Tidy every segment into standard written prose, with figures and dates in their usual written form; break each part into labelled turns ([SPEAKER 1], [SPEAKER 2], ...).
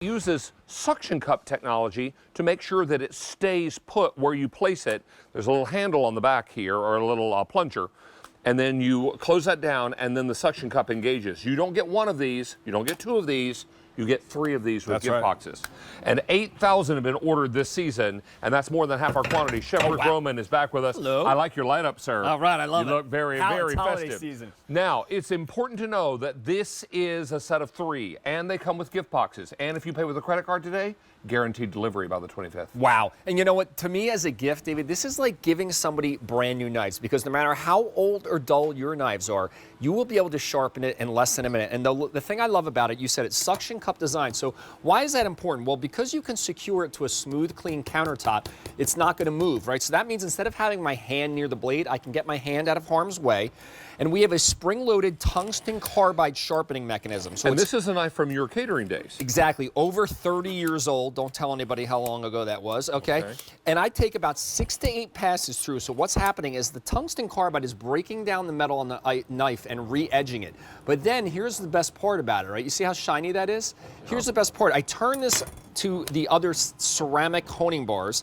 [SPEAKER 1] uses suction cup technology to make sure that it stays put where you place it. There's a little handle on the back here, or a little plunger, and then you close that down, and then the suction cup engages. You don't get one of these, you don't get two of these, you get 3 of these with gift boxes. And 8,000 have been ordered this season, and that's more than half our quantity. Chef Rick Roman is back with us.
[SPEAKER 2] Hello.
[SPEAKER 1] I like your lineup, sir.
[SPEAKER 2] All right, I love it.
[SPEAKER 1] You look very, very festive.
[SPEAKER 2] Season.
[SPEAKER 1] Now, it's important to know that this is a set of 3, and they come with gift boxes. And if you pay with a credit card today, guaranteed delivery by the 25th.
[SPEAKER 2] Wow. And you know what? To me, as a gift, David, this is like giving somebody brand new knives, because no matter how old or dull your knives are, you will be able to sharpen it in less than a minute. And the thing I love about it, you said it's suction cup design. So why is that important? Well, because you can secure it to a smooth, clean countertop, it's not going to move, right? So that means instead of having my hand near the blade, I can get my hand out of harm's way. And we have a spring-loaded tungsten carbide sharpening mechanism. So
[SPEAKER 1] and this is a knife from your catering days.
[SPEAKER 2] Exactly. Over 30 years old. Don't tell anybody how long ago that was, okay? And I take about 6 to 8 passes through. So what's happening is the tungsten carbide is breaking down the metal on the knife and re-edging it. But then here's the best part about it, right? You see how shiny that is? Here's the best part. I turn this to the other ceramic honing bars,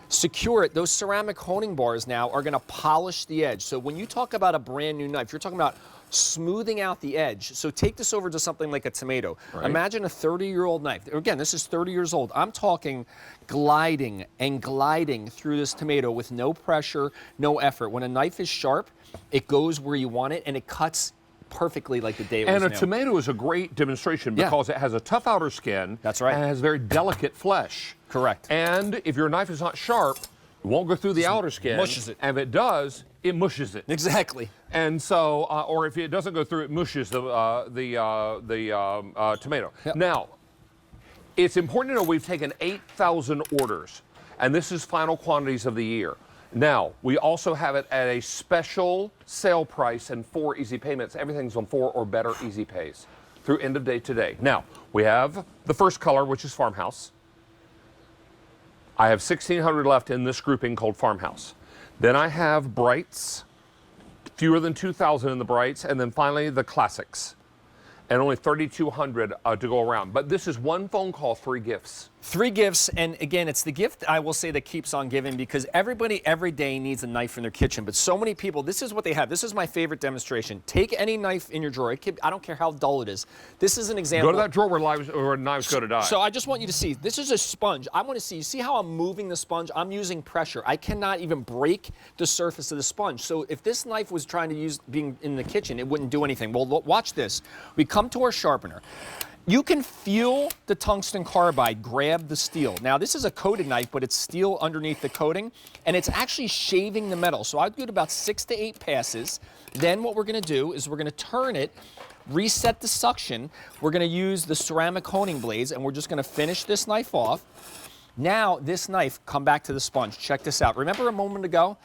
[SPEAKER 2] secure it. Those ceramic honing bars now are going to polish the edge. So when you talk about a brand new knife, you're talking about smoothing out the edge. So take this over to something like a tomato. Right. Imagine a 30-year-old knife. Again, this is 30 years old. I'm talking gliding and gliding through this tomato with no pressure, no effort. When a knife is sharp, it goes where you want it, and it cuts perfectly like the day it was
[SPEAKER 1] And a tomato is a great demonstration because it has a tough outer skin.
[SPEAKER 2] That's right.
[SPEAKER 1] And it has very delicate flesh.
[SPEAKER 2] Correct.
[SPEAKER 1] And if your knife is not sharp, it won't go through the outer skin.
[SPEAKER 2] Mushes it.
[SPEAKER 1] And if it does, it mushes it.
[SPEAKER 2] Exactly.
[SPEAKER 1] And so, or if it doesn't go through, it mushes the tomato. Yep. Now, it's important to know we've taken 8,000 orders, and this is final quantities of the year. Now, we also have it at a special sale price and 4 easy payments. Everything's on 4 or better easy pays through end of day today. Now, we have the first color, which is Farmhouse. I have 1,600 left in this grouping called Farmhouse. Then I have Brights, fewer than 2,000 in the Brights, and then finally the Classics, and only 3,200 to go around. But this is one phone call, 3 gifts. 3 gifts, and again, it's the gift, I will say, that keeps on giving, because everybody every day needs a knife in their kitchen, but so many people, this is what they have. This is my favorite demonstration. Take any knife in your drawer. I don't care how dull it is. This is an example. Go to that drawer where knives go to die.
[SPEAKER 2] So I just want you to see, this is a sponge. I want to see, you see how I'm moving the sponge? I'm using pressure. I cannot even break the surface of the sponge. So if this knife was trying to use being in the kitchen, it wouldn't do anything. Well, watch this. We come to our sharpener. You can feel the tungsten carbide grab the steel. Now, this is a coated knife, but it's steel underneath the coating, and it's actually shaving the metal. So I'd do it about 6 to 8 passes. Then what we're going to do is we're going to turn it, reset the suction. We're going to use the ceramic honing blades, and we're just going to finish this knife off. Now, this knife, come back to the sponge. Check this out. Remember a moment ago?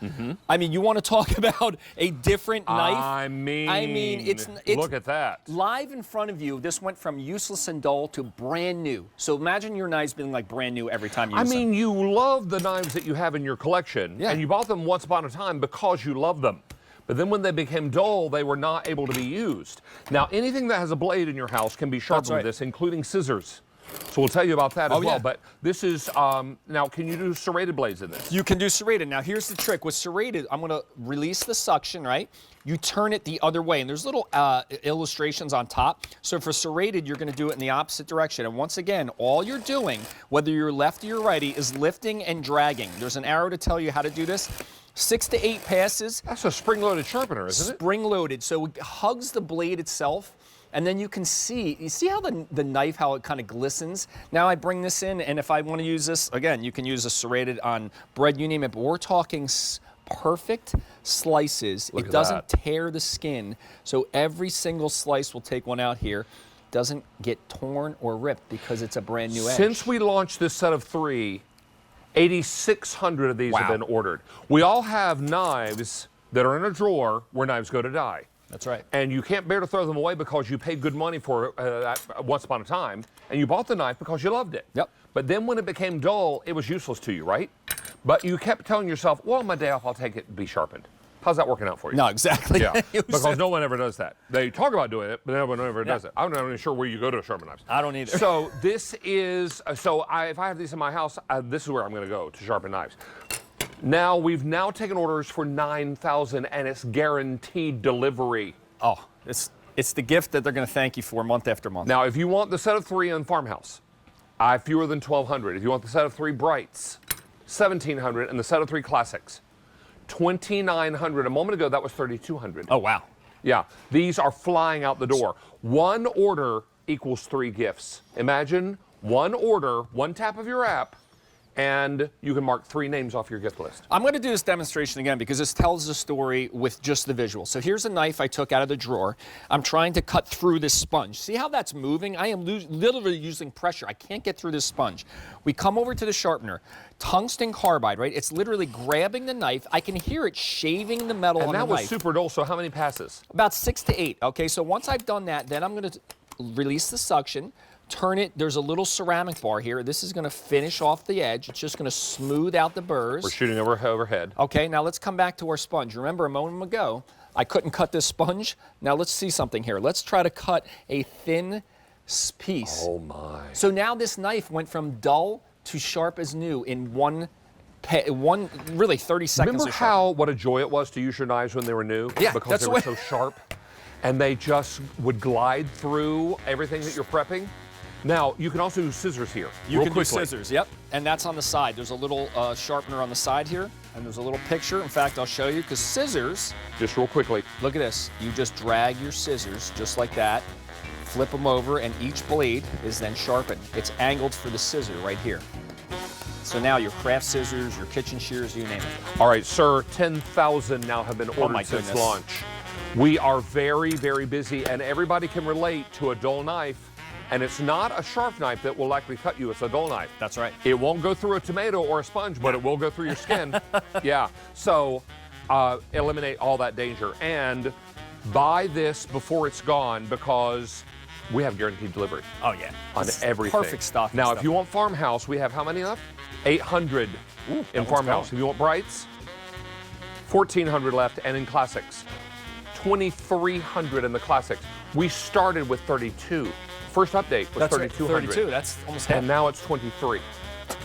[SPEAKER 2] I mean, you want to talk about a different knife?
[SPEAKER 1] I mean,
[SPEAKER 2] it's
[SPEAKER 1] look at that.
[SPEAKER 2] Live in front of you, this went from useless and dull to brand new. So imagine your knives being like brand new every time you use them.
[SPEAKER 1] I mean, you love the knives that you have in your collection, and you bought them once upon a time because you love them. But then when they became dull, they were not able to be used. Now, anything that has a blade in your house can be sharpened with this, including scissors. So we'll tell you about that as well. But this is, now can you do serrated blades in this?
[SPEAKER 2] You can do serrated. Now here's the trick. With serrated, I'm going to release the suction, right? You turn it the other way, and there's little illustrations on top. So for serrated, you're going to do it in the opposite direction. And once again, all you're doing, whether you're lefty or righty, is lifting and dragging. There's an arrow to tell you how to do this. 6 to 8 passes.
[SPEAKER 1] That's a spring-loaded sharpener, isn't it?
[SPEAKER 2] Spring-loaded. So it hugs the blade itself. And then you can see, you see how the knife, how it kind of glistens? Now I bring this in, and if I want to use this, again, you can use a serrated on bread, you name it, but we're talking perfect slices. It doesn't tear the skin, so every single slice, we'll take one out here, doesn't get torn or ripped because it's a brand new edge.
[SPEAKER 1] Since we launched this set of 3, 8,600 of these have been ordered. We all have knives that are in a drawer where knives go to die.
[SPEAKER 2] That's right.
[SPEAKER 1] And you can't bear to throw them away because you paid good money for it once upon a time, and you bought the knife because you loved it.
[SPEAKER 2] Yep.
[SPEAKER 1] But then when it became dull, it was useless to you, right? But you kept telling yourself, well, on my day off, I'll take it and be sharpened. How's that working out for you?
[SPEAKER 2] No, exactly.
[SPEAKER 1] Yeah, because no one ever does that. They talk about doing it, but no one ever does it. I'm not even sure where you go to sharpen knives.
[SPEAKER 2] I don't either.
[SPEAKER 1] So this is, if I have these in my house, this is where I'm going to go to sharpen knives. Now, we've now taken orders for 9,000, and it's guaranteed delivery.
[SPEAKER 2] Oh, it's the gift that they're going to thank you for month after month.
[SPEAKER 1] Now, if you want the set of 3 in Farmhouse, I have fewer than 1,200. If you want the set of 3 Brights, 1,700, and the set of 3 Classics, 2,900. A moment ago, that was 3,200.
[SPEAKER 2] Oh, wow.
[SPEAKER 1] Yeah, these are flying out the door. One order equals 3 gifts. Imagine one order, one tap of your app, and you can mark 3 names off your gift list.
[SPEAKER 2] I'm going to do this demonstration again because this tells the story with just the visual. So here's a knife I took out of the drawer. I'm trying to cut through this sponge. See how that's moving? I am literally using pressure. I can't get through this sponge. We come over to the sharpener. Tungsten carbide, right? It's literally grabbing the knife. I can hear it shaving the metal on the knife.
[SPEAKER 1] And that was super dull, so how many passes?
[SPEAKER 2] About 6 to 8. Okay, so once I've done that, then I'm going to release the suction. Turn it, there's a little ceramic bar here. This is going to finish off the edge. It's just going to smooth out the burrs.
[SPEAKER 1] We're shooting overhead.
[SPEAKER 2] Okay, now let's come back to our sponge. Remember a moment ago, I couldn't cut this sponge. Now let's see something here. Let's try to cut a thin piece.
[SPEAKER 1] Oh my.
[SPEAKER 2] So now this knife went from dull to sharp as new in really 30 seconds.
[SPEAKER 1] Remember what a joy it was to use your knives when they were new?
[SPEAKER 2] Yeah,
[SPEAKER 1] because they were so sharp and they just would glide through everything that you're prepping? Now, you can also use scissors here.
[SPEAKER 2] You can do scissors, yep. And that's on the side. There's a little sharpener on the side here, and there's a little picture. In fact, I'll show you, because scissors...
[SPEAKER 1] Just real quickly.
[SPEAKER 2] Look at this. You just drag your scissors, just like that, flip them over, and each blade is then sharpened. It's angled for the scissor right here. So now your craft scissors, your kitchen shears, you name it.
[SPEAKER 1] All right, sir, 10,000 now have been ordered since launch. We are very, very busy, and everybody can relate to a dull knife. And it's not a sharp knife that will likely cut you, it's a dull knife.
[SPEAKER 2] That's right.
[SPEAKER 1] It won't go through a tomato or a sponge, but it will go through your skin. Yeah, so eliminate all that danger. And buy this before it's gone, because we have guaranteed delivery.
[SPEAKER 2] Oh yeah.
[SPEAKER 1] On everything.
[SPEAKER 2] Perfect stuff.
[SPEAKER 1] Now, if you want Farmhouse, we have how many left? 800 in Farmhouse. If you want Brights, 1,400 left, and in Classics, 2,300 in the Classics. We started with 32. First update was 3,200.
[SPEAKER 2] 32, that's almost half.
[SPEAKER 1] And now it's 23.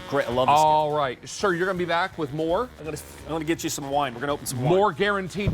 [SPEAKER 2] Great, I love this.
[SPEAKER 1] All right, sir, you're going to be back with more.
[SPEAKER 2] I'm going to get you some wine. We're going to open some wine.
[SPEAKER 1] More guaranteed